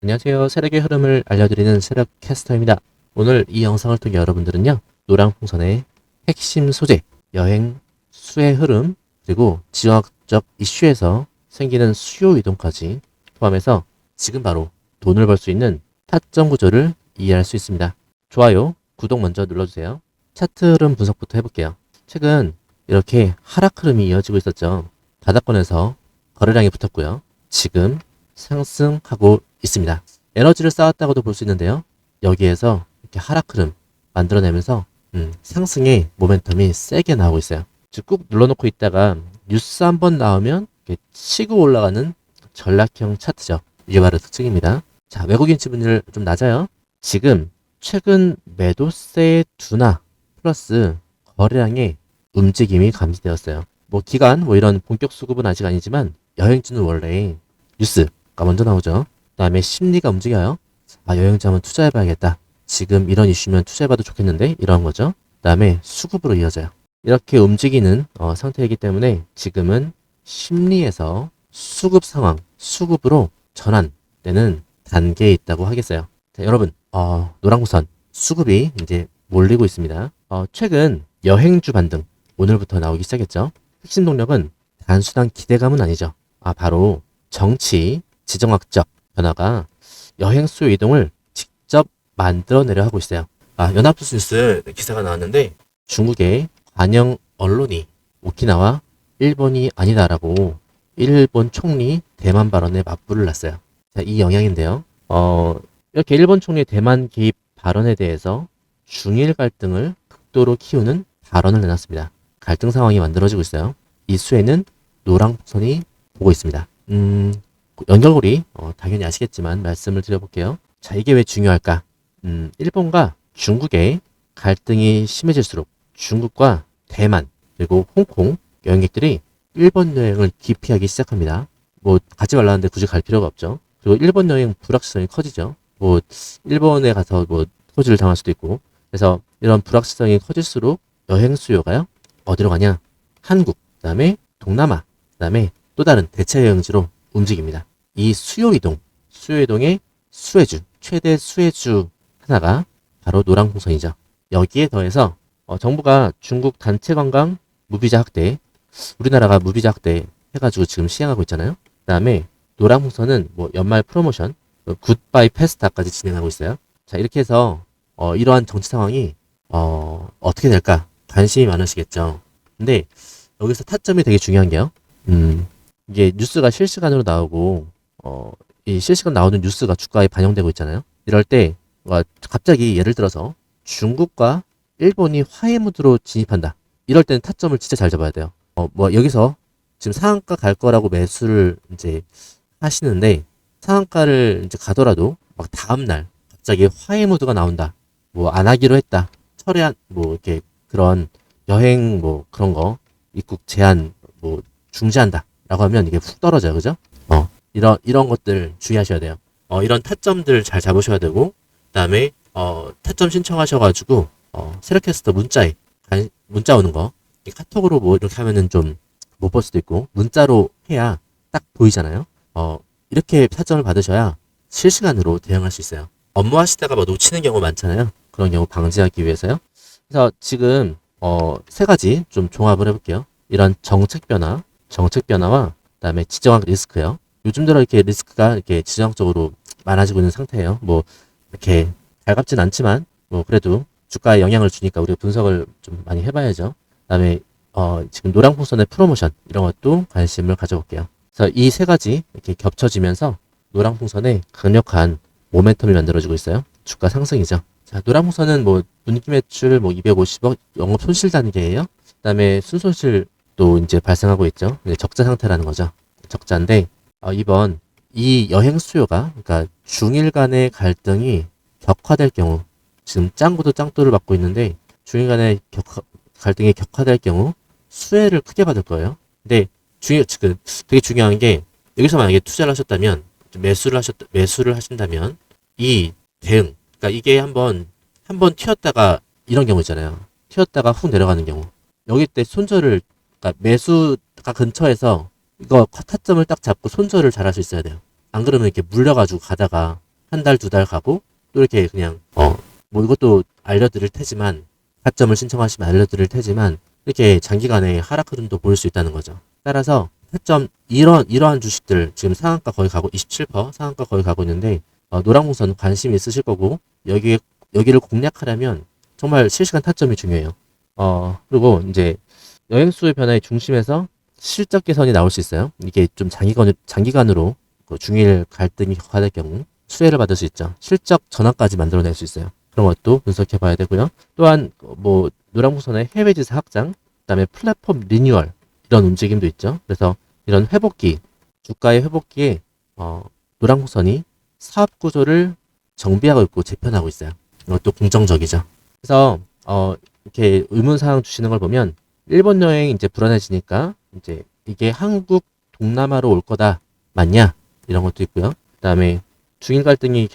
안녕하세요. 세력의 흐름을 알려드리는 세력 캐스터입니다. 오늘 이 영상을 통해 여러분들은요, 노랑풍선의 핵심 소재, 여행, 수의 흐름, 그리고 지역적 이슈에서 생기는 수요 이동까지 포함해서 지금 바로 돈을 벌 수 있는 타점 구조를 이해할 수 있습니다. 좋아요, 구독 먼저 눌러주세요. 차트 흐름 분석부터 해볼게요. 최근 이렇게 하락 흐름이 이어지고 있었죠. 바닥권에서 거래량이 붙었고요. 지금 상승하고 있습니다. 에너지를 쌓았다고도 볼 수 있는데요. 여기에서 이렇게 하락 흐름 만들어내면서 상승의 모멘텀이 세게 나오고 있어요. 즉 꾹 눌러놓고 있다가 뉴스 한번 나오면 이렇게 치고 올라가는 전략형 차트죠. 이게 바로 특징입니다. 자, 외국인 지분율 좀 낮아요. 지금 최근 매도세의 둔화 플러스 거래량의 움직임이 감지되었어요. 뭐 기간 뭐 이런 본격 수급은 아직 아니지만 여행주는 원래 뉴스가 먼저 나오죠. 그다음에 심리가 움직여요. 아, 여행지 한번 투자해봐야겠다. 지금 이런 이슈면 투자해봐도 좋겠는데 이런 거죠. 그다음에 수급으로 이어져요. 이렇게 움직이는 상태이기 때문에 지금은 심리에서 수급 상황, 수급으로 전환되는 단계에 있다고 하겠어요. 자, 여러분, 노랑우선 수급이 이제 몰리고 있습니다. 최근 여행주 반등 오늘부터 나오기 시작했죠. 핵심 동력은 단순한 기대감은 아니죠. 바로 정치, 지정학적 변화가 여행 수요 이동을 직접 만들어내려 하고 있어요. 연합뉴스 뉴스 기사가 나왔는데 중국의 관영 언론이 오키나와 일본이 아니다라고 일본 총리 대만 발언에 맞불을 놨어요. 자, 이 영향인데요. 이렇게 일본 총리의 대만 개입 발언에 대해서 중일 갈등을 극도로 키우는 발언을 내놨습니다. 갈등 상황이 만들어지고 있어요. 이 수에는 노랑선이 보고 있습니다. 연결고리 당연히 아시겠지만 말씀을 드려볼게요. 자, 이게 왜 중요할까? 일본과 중국의 갈등이 심해질수록 중국과 대만 그리고 홍콩 여행객들이 일본 여행을 기피하기 시작합니다. 뭐 가지 말라는데 굳이 갈 필요가 없죠. 그리고 일본 여행 불확실성이 커지죠. 뭐 일본에 가서 뭐 토지를 당할 수도 있고. 그래서 이런 불확실성이 커질수록 여행 수요가요. 어디로 가냐? 한국, 그다음에 동남아, 그다음에 또 다른 대체 여행지로 움직입니다. 이 수요 이동의 수혜주, 최대 수혜주 하나가 바로 노랑풍선이죠. 여기에 더해서 정부가 중국 단체 관광 무비자 확대, 우리나라가 무비자 확대 해가지고 지금 시행하고 있잖아요. 그다음에 노랑풍선은 뭐 연말 프로모션, 굿바이 페스타까지 진행하고 있어요. 자, 이렇게 해서 이러한 정치 상황이 어떻게 될까 관심이 많으시겠죠. 근데 여기서 타점이 되게 중요한 게요. 이게 뉴스가 실시간으로 나오고 이 실시간 나오는 뉴스가 주가에 반영되고 있잖아요. 이럴 때 갑자기 예를 들어서 중국과 일본이 화해 무드로 진입한다. 이럴 때는 타점을 진짜 잘 잡아야 돼요. 뭐 여기서 지금 상한가 갈 거라고 매수를 이제 하시는데 상한가를 이제 가더라도 막 다음 날 갑자기 화해 무드가 나온다. 뭐 안 하기로 했다. 철회한 뭐 이렇게 그런 여행 뭐 그런 거 입국 제한 뭐 중지한다. 라고 하면 이게 훅 떨어져요. 그죠? 이런 것들 주의하셔야 돼요. 이런 타점들 잘 잡으셔야 되고, 그 다음에, 타점 신청하셔가지고, 세력캐스터 문자 오는 거, 카톡으로 뭐 이렇게 하면은 좀 못 볼 수도 있고, 문자로 해야 딱 보이잖아요. 이렇게 타점을 받으셔야 실시간으로 대응할 수 있어요. 업무하시다가 뭐 놓치는 경우 많잖아요. 그런 경우 방지하기 위해서요. 그래서 지금, 세 가지 좀 종합을 해볼게요. 이런 정책 변화와 그다음에 지정학 리스크요. 요즘 들어 이렇게 리스크가 이렇게 지정학적으로 많아지고 있는 상태예요. 뭐 이렇게 달갑진 않지만 뭐 그래도 주가에 영향을 주니까 우리가 분석을 좀 많이 해봐야죠. 그다음에 지금 노랑풍선의 프로모션 이런 것도 관심을 가져볼게요. 그래서 이 세 가지 이렇게 겹쳐지면서 노랑풍선의 강력한 모멘텀이 만들어지고 있어요. 주가 상승이죠. 자, 노랑풍선은 뭐 분기 매출 뭐 250억 영업 손실 단계예요. 그다음에 순손실 또 이제 발생하고 있죠. 적자 상태라는 거죠. 적자인데 이번 이 여행 수요가 그러니까 중일 간의 갈등이 격화될 경우 지금 짱구도 짱또를 받고 있는데 중일 간의 갈등이 격화될 경우 수혜를 크게 받을 거예요. 근데 지금 되게 중요한 게 여기서 만약에 투자를 하셨다면 매수를 하신다면 이 대응 그러니까 이게 한번 튀었다가 이런 경우 있잖아요. 튀었다가 훅 내려가는 경우 여기 때 손절을 그러니까 매수가 근처에서 이거 타점을 딱 잡고 손절을 잘 할 수 있어야 돼요. 안 그러면 이렇게 물려가지고 가다가 한 달, 두 달 가고 또 이렇게 그냥 뭐 이것도 알려드릴 테지만 타점을 신청하시면 알려드릴 테지만 이렇게 장기간의 하락 흐름도 보일 수 있다는 거죠. 따라서 타점 이러한 주식들 지금 상한가 거의 가고 27% 상한가 거의 가고 있는데 노랑풍선 관심 있으실 거고 여기를 공략하려면 정말 실시간 타점이 중요해요. 그리고 이제 여행수의 변화의 중심에서 실적 개선이 나올 수 있어요. 이게 좀 장기간으로 그 중일 갈등이 격화될 경우 수혜를 받을 수 있죠. 실적 전환까지 만들어낼 수 있어요. 그런 것도 분석해 봐야 되고요. 또한 뭐 노랑풍선의 해외 지사 확장, 그다음에 플랫폼 리뉴얼 이런 움직임도 있죠. 그래서 이런 회복기, 주가의 회복기에 노랑풍선이 사업 구조를 정비하고 있고 재편하고 있어요. 이것도 긍정적이죠. 그래서 이렇게 의문사항 주시는 걸 보면 일본 여행 이제 불안해지니까 이제 이게 한국 동남아로 올 거다 맞냐 이런 것도 있고요. 그다음에 중일 갈등이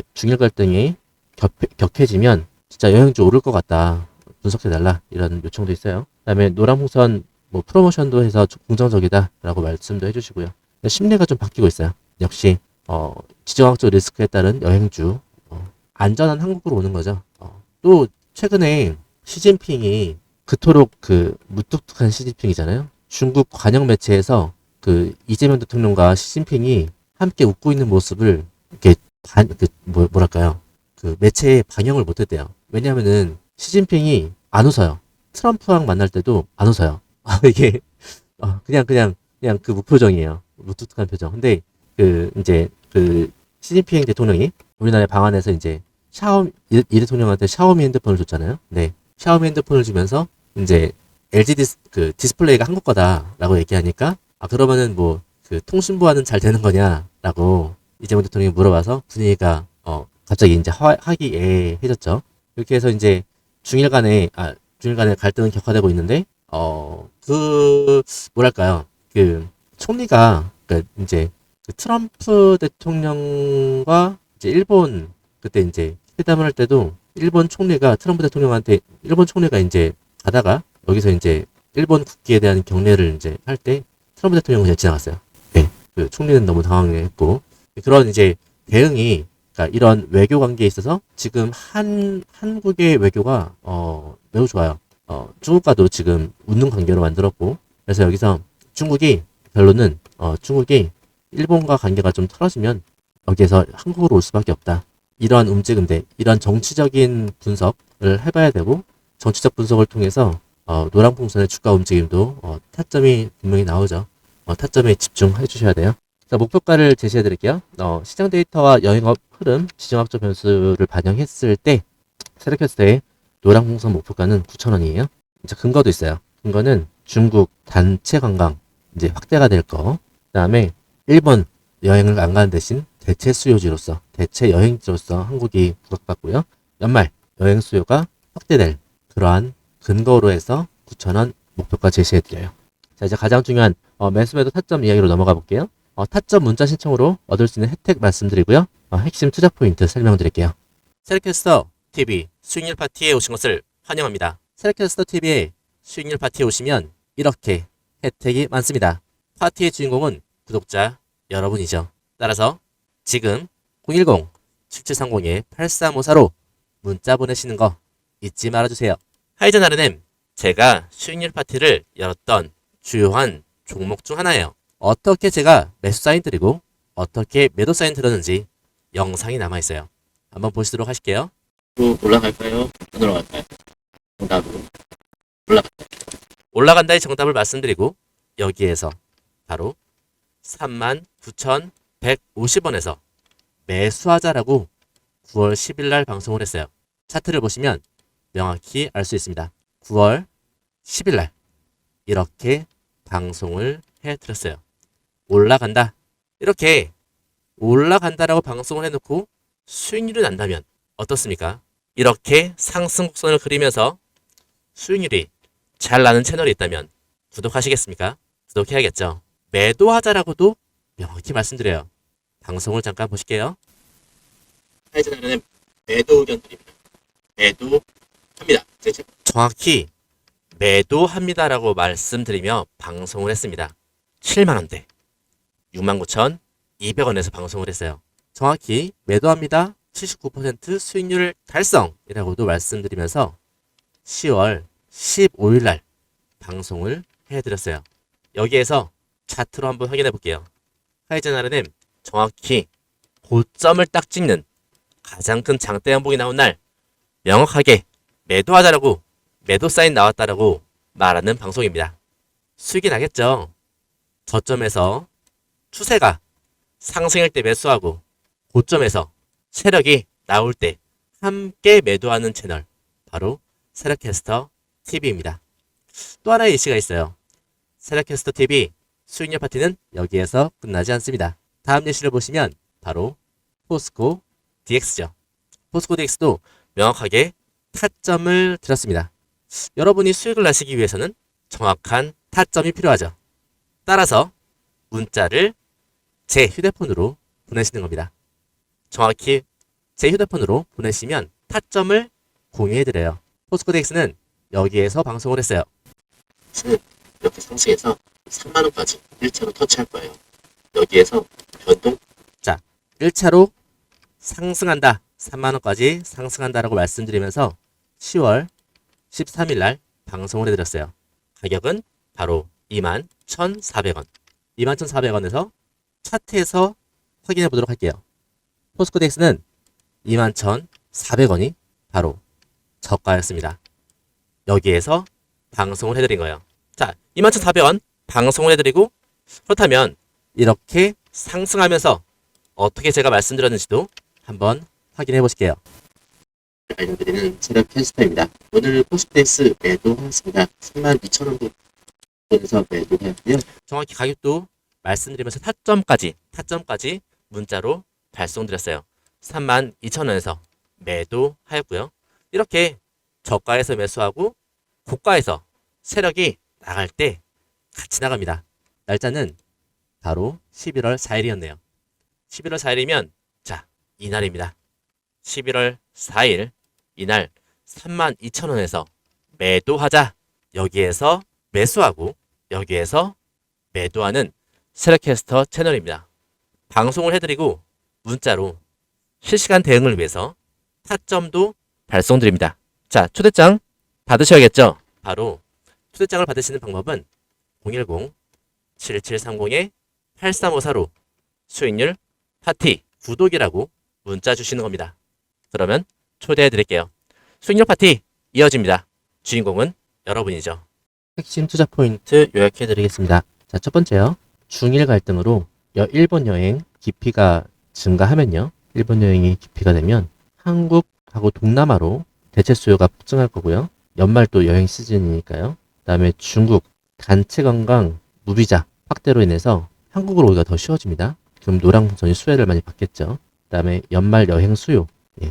격해지면 진짜 여행지 오를 것 같다 분석해 달라 이런 요청도 있어요. 그다음에 노란풍선 뭐 프로모션도 해서 긍정적이다라고 말씀도 해주시고요. 심리가 좀 바뀌고 있어요. 역시 지정학적 리스크에 따른 여행주 안전한 한국으로 오는 거죠. 또 최근에 시진핑이 그토록 그 무뚝뚝한 시진핑이잖아요. 중국 관영 매체에서 그 이재명 대통령과 시진핑이 함께 웃고 있는 모습을 이렇게 뭐랄까요? 그 매체에 방영을 못했대요. 왜냐하면은 시진핑이 안 웃어요. 트럼프랑 만날 때도 안 웃어요. 이게 그냥 그 무표정이에요. 무뚝뚝한 표정. 근데 이제 시진핑 대통령이 우리나라에 방한해서 이제 이 대통령한테 샤오미 핸드폰을 줬잖아요. 네. 샤오미 핸드폰을 주면서 이제 LG 디스플레이가 한국 거다라고 얘기하니까 그러면은 뭐 그 통신부와는 잘 되는 거냐라고 이재명 대통령이 물어봐서 분위기가 갑자기 이제 화기애애해졌죠. 이렇게 해서 이제 중일 간의 갈등은 격화되고 있는데 뭐랄까요? 그 총리가 이제 트럼프 대통령과 이제 일본 그때 이제 회담을 할 때도 일본 총리가 이제 가다가 여기서 이제 일본 국기에 대한 경례를 이제 할 때 트럼프 대통령은 그냥 지나갔어요. 네. 그 총리는 너무 당황했고 그런 이제 대응이 그러니까 이런 외교 관계에 있어서 지금 한국의 외교가 매우 좋아요. 중국과도 지금 웃는 관계로 만들었고 그래서 여기서 결론은 중국이 일본과 관계가 좀 틀어지면 여기에서 한국으로 올 수밖에 없다. 이러한 움직임들, 이런 정치적인 분석을 해봐야 되고 정치적 분석을 통해서 노랑풍선의 주가 움직임도 타점이 분명히 나오죠. 타점에 집중해 주셔야 돼요. 자, 목표가를 제시해 드릴게요. 시장 데이터와 여행업 흐름, 지정학적 변수를 반영했을 때 세력캐스트의 노랑풍선 목표가는 9,000원이에요. 이제 근거도 있어요. 근거는 중국 단체 관광 이제 확대가 될 거. 그다음에 일본 여행을 안 가는 대신 대체 수요지로서, 대체 여행지로서 한국이 부각받고요. 연말 여행 수요가 확대될 그러한 근거로 해서 9,000원 목표가 제시해 드려요. 자, 이제 가장 중요한 매수매도 타점 이야기로 넘어가 볼게요. 타점 문자 신청으로 얻을 수 있는 혜택 말씀드리고요. 핵심 투자 포인트 설명드릴게요. 세력캐스터 TV 수익률 파티에 오신 것을 환영합니다. 세력캐스터 TV에 수익률 파티에 오시면 이렇게 혜택이 많습니다. 파티의 주인공은 구독자 여러분이죠. 따라서 지금 010-7730-8354로 문자 보내시는 거 잊지 말아주세요. 하이젠 RNM 제가 수익률 파티를 열었던 주요한 종목 중 하나예요. 어떻게 제가 매수 사인 드리고 어떻게 매도 사인 들었는지 영상이 남아있어요. 한번 보시도록 하실게요. 올라갈까요? 안 올라갈까요? 정답으로 올라간다의 정답을 말씀드리고 여기에서 바로 39,150원에서 매수하자라고 9월 10일 날 방송을 했어요. 차트를 보시면 명확히 알 수 있습니다. 9월 10일 날 이렇게 방송을 해드렸어요. 올라간다. 이렇게 올라간다라고 방송을 해놓고 수익률이 난다면 어떻습니까? 이렇게 상승 곡선을 그리면서 수익률이 잘 나는 채널이 있다면 구독하시겠습니까? 구독해야겠죠. 매도하자라고도 명확히 말씀드려요. 방송을 잠깐 보실게요. 하이젠 RNM 매도 의견 드립니다. 매도합니다. 정확히 매도합니다라고 말씀드리며 방송을 했습니다. 7만원대 69,200원에서 방송을 했어요. 정확히 매도합니다. 79% 수익률 달성이라고도 말씀드리면서 10월 15일 날 방송을 해드렸어요. 여기에서 차트로 한번 확인해 볼게요. 하이젠RNM 정확히 고점을 딱 찍는 가장 큰 장대 양봉이 나온 날 명확하게 매도하자라고 매도 사인 나왔다라고 말하는 방송입니다. 수익이 나겠죠. 저점에서 추세가 상승일 때 매수하고 고점에서 세력이 나올 때 함께 매도하는 채널, 바로 세력캐스터 TV입니다. 또 하나의 예시가 있어요. 세력캐스터 TV 수익률 파티는 여기에서 끝나지 않습니다. 다음 예시를 보시면 바로 포스코 DX죠. 포스코 DX도 명확하게 타점을 드렸습니다. 여러분이 수익을 나시기 위해서는 정확한 타점이 필요하죠. 따라서 문자를 제 휴대폰으로 보내시는 겁니다. 정확히 제 휴대폰으로 보내시면 타점을 공유해드려요. 포스코 DX는 여기에서 방송을 했어요. 이렇게 상승해서 3만원까지 1차로 터치할 거예요. 여기에서 변동. 자, 1차로 상승한다. 3만원까지 상승한다라고 말씀드리면서 10월 13일 날 방송을 해드렸어요. 가격은 바로 21,400원. 21,400원에서 차트에서 확인해 보도록 할게요. 포스코 DX는 21,400원이 바로 저가였습니다. 여기에서 방송을 해드린 거예요. 자, 21,400원 방송을 해드리고, 그렇다면 이렇게 상승하면서 어떻게 제가 말씀드렸는지도 한번 확인해 보실게요. 알려드리는 세력 캐스터입니다. 오늘 포스코 DX 매도하였습니다. 32,000원 부분에서 매도하였고요. 정확히 가격도 말씀드리면서 타점까지 문자로 발송드렸어요. 32,000원에서 매도하였고요. 이렇게 저가에서 매수하고 고가에서 세력이 나갈 때 같이 나갑니다. 날짜는 바로 11월 4일이었네요. 11월 4일이면 자, 이날입니다. 11월 4일 이날 32,000원에서 매도하자. 여기에서 매수하고 여기에서 매도하는 세력캐스터 채널입니다. 방송을 해드리고 문자로 실시간 대응을 위해서 타점도 발송드립니다. 자, 초대장 받으셔야겠죠? 바로 초대장을 받으시는 방법은 010-7730-8354로 수익률 파티 구독이라고 문자 주시는 겁니다. 그러면 초대해 드릴게요. 수익률 파티 이어집니다. 주인공은 여러분이죠. 핵심 투자 포인트 요약해 드리겠습니다. 자, 첫 번째요. 중일 갈등으로 일본 여행 기피가 증가하면요. 일본 여행이 기피가 되면 한국하고 동남아로 대체 수요가 폭증할 거고요. 연말 또 여행 시즌이니까요. 그다음에 중국 단체 관광 무비자 확대로 인해서 한국으로 오기가 더 쉬워집니다. 그럼 노랑풍선이 수혜를 많이 받겠죠. 그다음에 연말 여행 수요,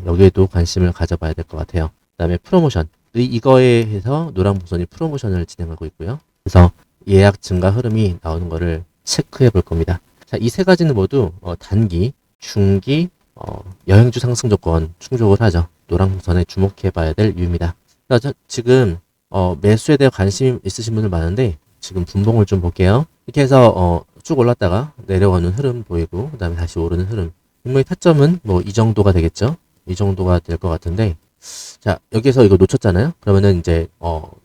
여기에도 관심을 가져봐야 될 것 같아요. 그다음에 프로모션, 이거에 해서 노랑풍선이 프로모션을 진행하고 있고요. 그래서 예약 증가 흐름이 나오는 거를 체크해 볼 겁니다. 자, 이 세 가지는 모두 단기, 중기, 여행주 상승 조건 충족을 하죠. 노랑풍선에 주목해 봐야 될 이유입니다. 지금 매수에 대해 관심 있으신 분들 많은데 지금 분봉을 좀 볼게요. 이렇게 해서 쭉 올랐다가 내려가는 흐름 보이고, 그 다음에 다시 오르는 흐름. 분명히 타점은 뭐 이 정도가 되겠죠. 이 정도가 될 것 같은데, 자, 여기서 이거 놓쳤잖아요. 그러면은 이제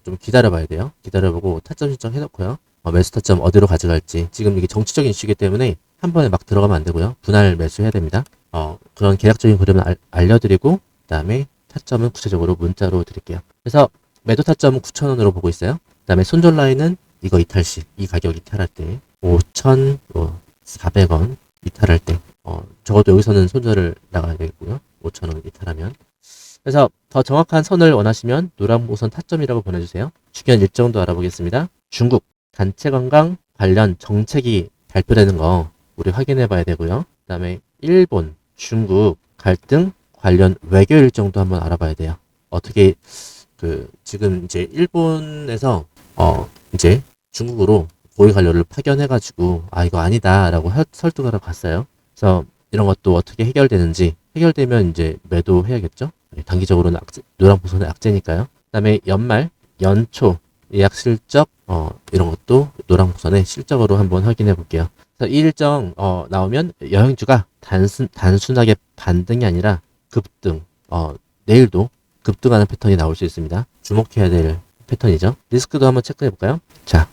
좀 기다려 봐야 돼요. 기다려보고 타점 신청 해놓고요. 매수 타점 어디로 가져갈지. 지금 이게 정치적인 이슈이기 때문에 한 번에 막 들어가면 안 되고요. 분할 매수해야 됩니다. 그런 계략적인 그림을 알려드리고, 그 다음에 타점은 구체적으로 문자로 드릴게요. 그래서 매도 타점은 9,000원으로 보고 있어요. 그 다음에 손절 라인은 이거 이탈 시, 이 가격 이탈할 때 5,400원 이탈할 때 적어도 여기서는 손절을 나가야 되겠고요. 5,000원 이탈하면. 그래서 더 정확한 선을 원하시면 노란보선 타점이라고 보내주세요. 주변 일정도 알아보겠습니다. 중국 단체 관광 관련 정책이 발표되는 거 우리 확인해 봐야 되고요. 그 다음에 일본, 중국 갈등 관련 외교 일정도 한번 알아봐야 돼요. 어떻게 지금 이제 일본에서 이제 중국으로 고위 관료를 파견해가지고 이거 아니다라고 설득하러 갔어요. 그래서 이런 것도 어떻게 해결되는지, 해결되면 이제 매도해야겠죠. 단기적으로는 노랑풍선의 악재니까요. 그다음에 연말, 연초 예약 실적 이런 것도 노랑풍선의 실적으로 한번 확인해 볼게요. 그래서 이 일정 나오면 여행주가 단순하게 반등이 아니라 급등, 내일도 급등하는 패턴이 나올 수 있습니다. 주목해야 될 패턴이죠. 리스크도 한번 체크해 볼까요? 자,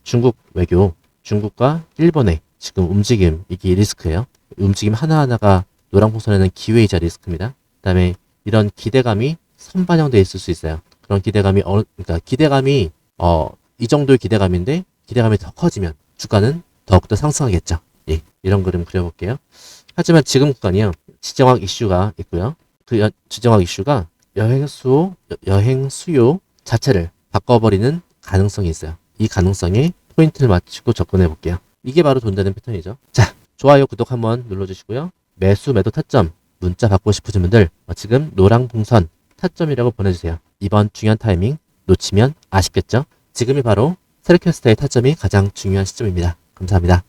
중국 외교, 중국과 일본의 지금 움직임, 이게 리스크예요. 움직임 하나하나가 노랑풍선에는 기회이자 리스크입니다. 그다음에 이런 기대감이 선반영돼 있을 수 있어요. 그런 기대감이 그러니까 기대감이 이 정도의 기대감인데 기대감이 더 커지면 주가는 더욱더 상승하겠죠. 예, 이런 그림 그려볼게요. 하지만 지금 구간이요, 지정학 이슈가 있고요. 그 지정학 이슈가 여행 수요 자체를 바꿔버리는 가능성이 있어요. 이 가능성에 포인트를 맞추고 접근해 볼게요. 이게 바로 돈 되는 패턴이죠. 자, 좋아요, 구독 한번 눌러주시고요. 매수, 매도 타점 문자 받고 싶으신 분들 지금 노랑풍선 타점이라고 보내주세요. 이번 중요한 타이밍 놓치면 아쉽겠죠? 지금이 바로 세력캐스터의 타점이 가장 중요한 시점입니다. 감사합니다.